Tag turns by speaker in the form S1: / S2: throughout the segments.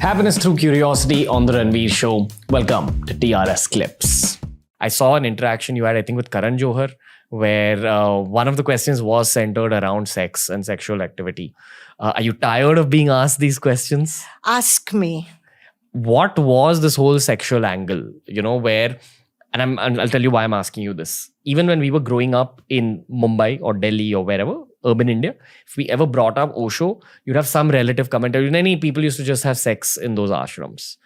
S1: Happiness through curiosity on the Ranveer show. Welcome to TRS Clips. I saw an interaction you had, I think, with Karan Johar, where one of the questions was centered around sex and sexual activity. Are you tired of being asked these questions?
S2: Ask me.
S1: What was this whole sexual angle? Where, and I'll tell you why I'm asking you this. Even when we were growing up in Mumbai or Delhi or wherever, urban India, if we ever brought up Osho, you'd have some relative commentary. Many people used to just have sex in those ashrams.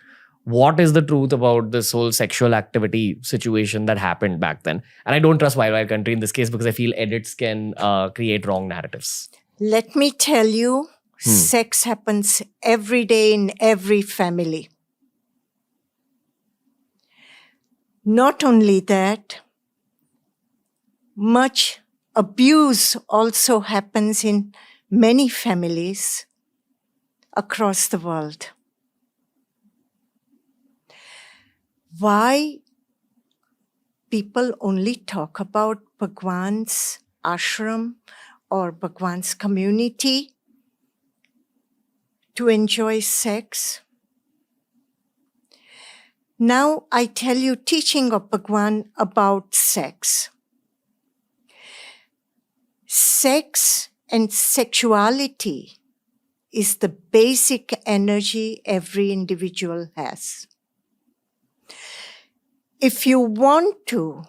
S1: What is the truth about this whole sexual activity situation that happened back then? And I don't trust Wild Country in this case because I feel edits can create wrong narratives.
S2: Let me tell you, sex happens every day in every family. Not only that, much abuse also happens in many families across the world. Why people only talk about Bhagwan's ashram or Bhagwan's community to enjoy sex? Now I tell you teaching of Bhagwan about sex. Sex and sexuality is the basic energy every individual has. If you want to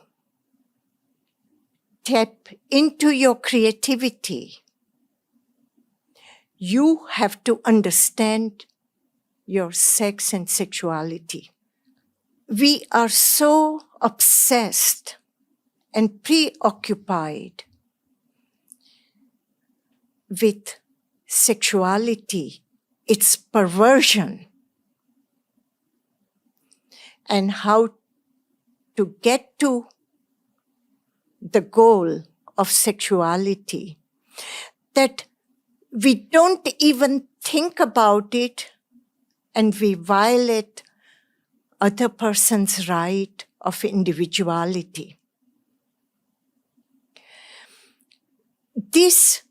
S2: tap into your creativity, you have to understand your sex and sexuality. We are so obsessed and preoccupied with sexuality, its perversion, and how to get to the goal of sexuality, that we don't even think about it and we violate other person's right of individuality. This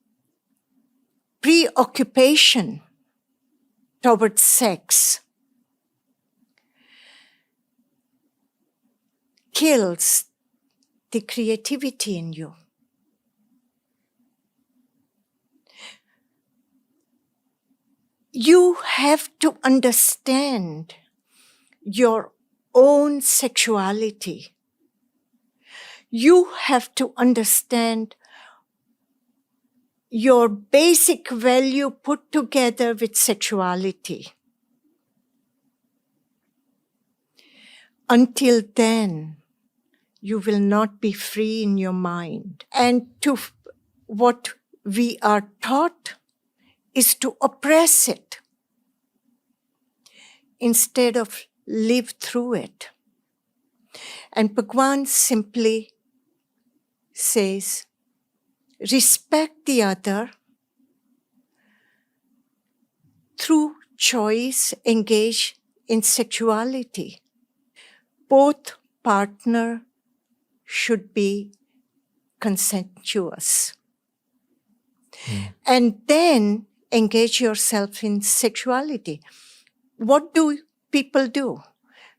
S2: preoccupation towards sex kills the creativity in you. You have to understand your own sexuality. You have to understand your basic value put together with sexuality. Until then, you will not be free in your mind. And what we are taught is to oppress it instead of live through it. And Bhagwan simply says, respect the other, through choice, engage in sexuality. Both partner should be consensuous. And then engage yourself in sexuality. What do people do?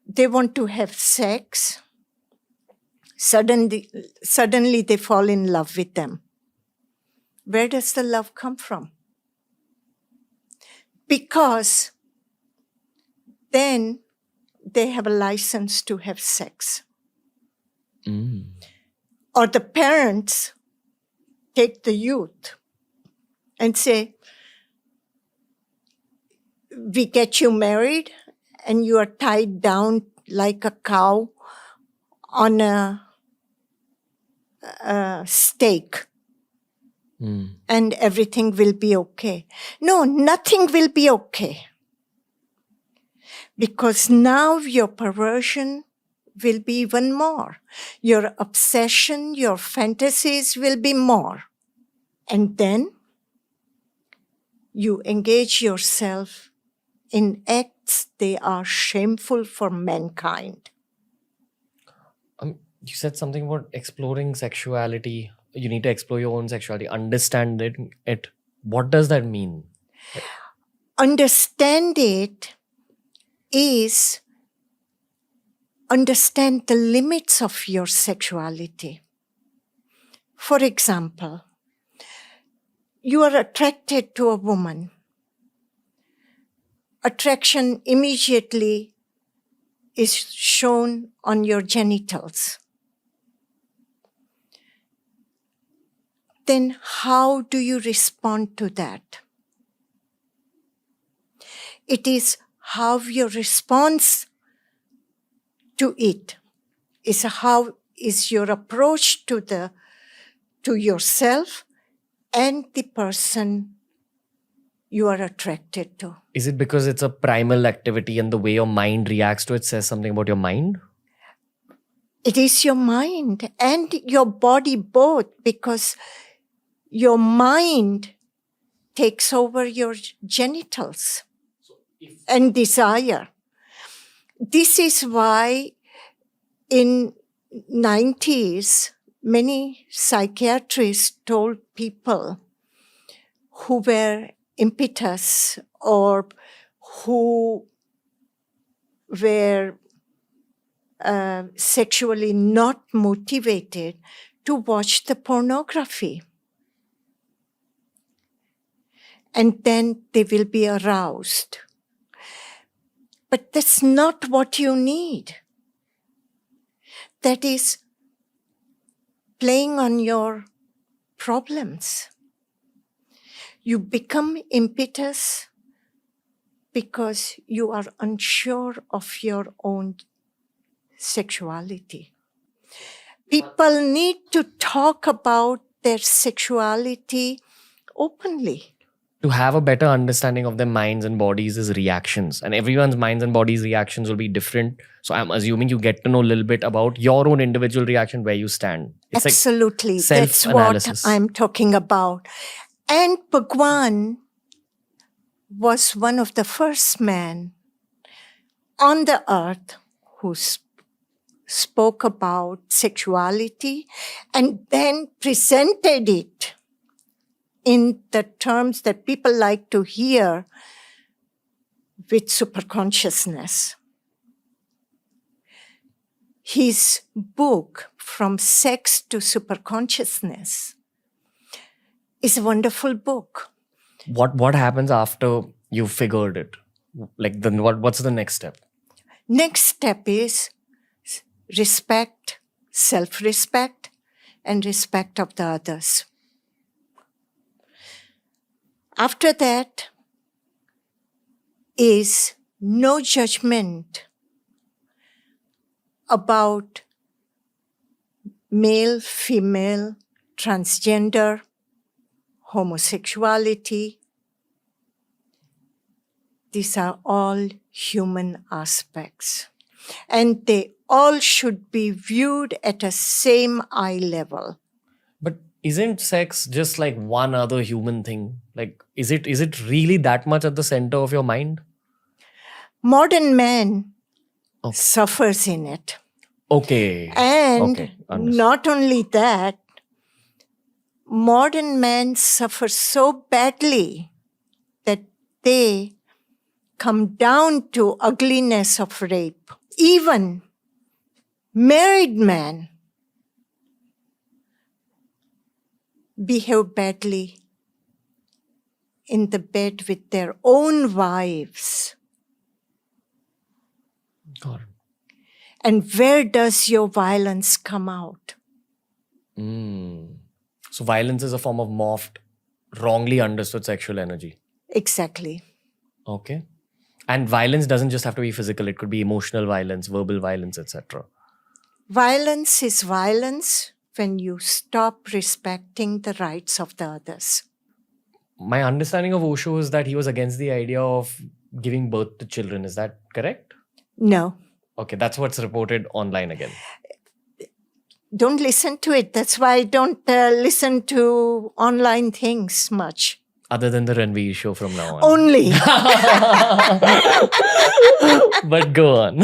S2: They want to have sex. Suddenly they fall in love with them. Where does the love come from? Because then they have a license to have sex. Or the parents take the youth and say, we get you married and you are tied down like a cow on a stake. And everything will be okay. No, nothing will be okay. Because now your perversion will be even more. Your obsession, your fantasies will be more. And then you engage yourself in acts they are shameful for mankind.
S1: You said something about exploring sexuality. You need to explore your own sexuality, understand it. What does that mean?
S2: Understand it is understand the limits of your sexuality. For example, you are attracted to a woman. Attraction immediately is shown on your genitals. Then how do you respond to that? It is how your response to it is how is your approach to yourself and the person you are attracted to.
S1: Is it because it's a primal activity and the way your mind reacts to it says something about your mind?
S2: It is your mind and your body both, because your mind takes over your genitals and desire. This is why in 90s, many psychiatrists told people who were impetus or who were sexually not motivated to watch the pornography. And then they will be aroused. But that's not what you need. That is playing on your problems. You become impetus because you are unsure of your own sexuality. People need to talk about their sexuality openly.
S1: To have a better understanding of their minds and bodies is reactions. And everyone's minds and bodies reactions will be different. So I'm assuming you get to know a little bit about your own individual reaction, where you stand. It's
S2: absolutely.
S1: Like
S2: that's what I'm talking about. And Bhagwan was one of the first men on the earth who spoke about sexuality and then presented it in the terms that people like to hear with superconsciousness. His book, From Sex to Superconsciousness, is a wonderful book.
S1: What happens after you figured it? Like what's the next step?
S2: Next step is respect, self-respect, and respect of the others. After that is no judgment about male, female, transgender, homosexuality. These are all human aspects. And they all should be viewed at a same eye level.
S1: But isn't sex just like one other human thing? Like, is it really that much at the center of your mind?
S2: Modern man suffers in it.
S1: Okay.
S2: And not only that, modern men suffer so badly that they come down to ugliness of rape. Even married men behave badly in the bed with their own wives.
S1: God.
S2: And where does your violence come out?
S1: So violence is a form of morphed, wrongly understood sexual energy.
S2: Exactly.
S1: Okay. And violence doesn't just have to be physical. It could be emotional violence, verbal violence, etc.
S2: Violence is violence when you stop respecting the rights of the others.
S1: My understanding of Osho is that he was against the idea of giving birth to children. Is that correct?
S2: No.
S1: Okay, that's what's reported online again.
S2: Don't listen to it. That's why I don't listen to online things much.
S1: Other than the Ranveer show from now on.
S2: Only.
S1: But go on.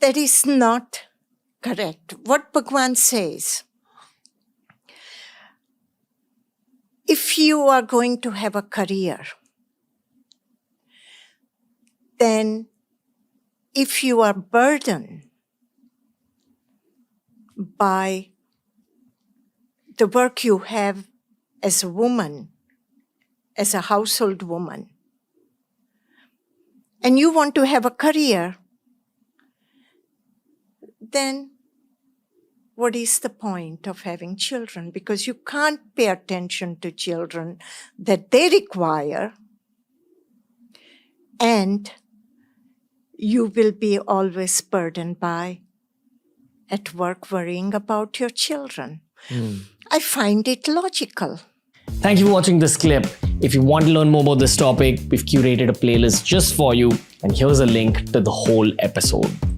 S2: That is not correct. What Bhagawan says, if you are going to have a career, then if you are burdened by the work you have as a woman, as a household woman, and you want to have a career, then what is the point of having children? Because you can't pay attention to children that they require, and you will be always burdened by at work worrying about your children. I find it logical.
S1: Thank you for watching this clip. If you want to learn more about this topic, we've curated a playlist just for you, and here's a link to the whole episode.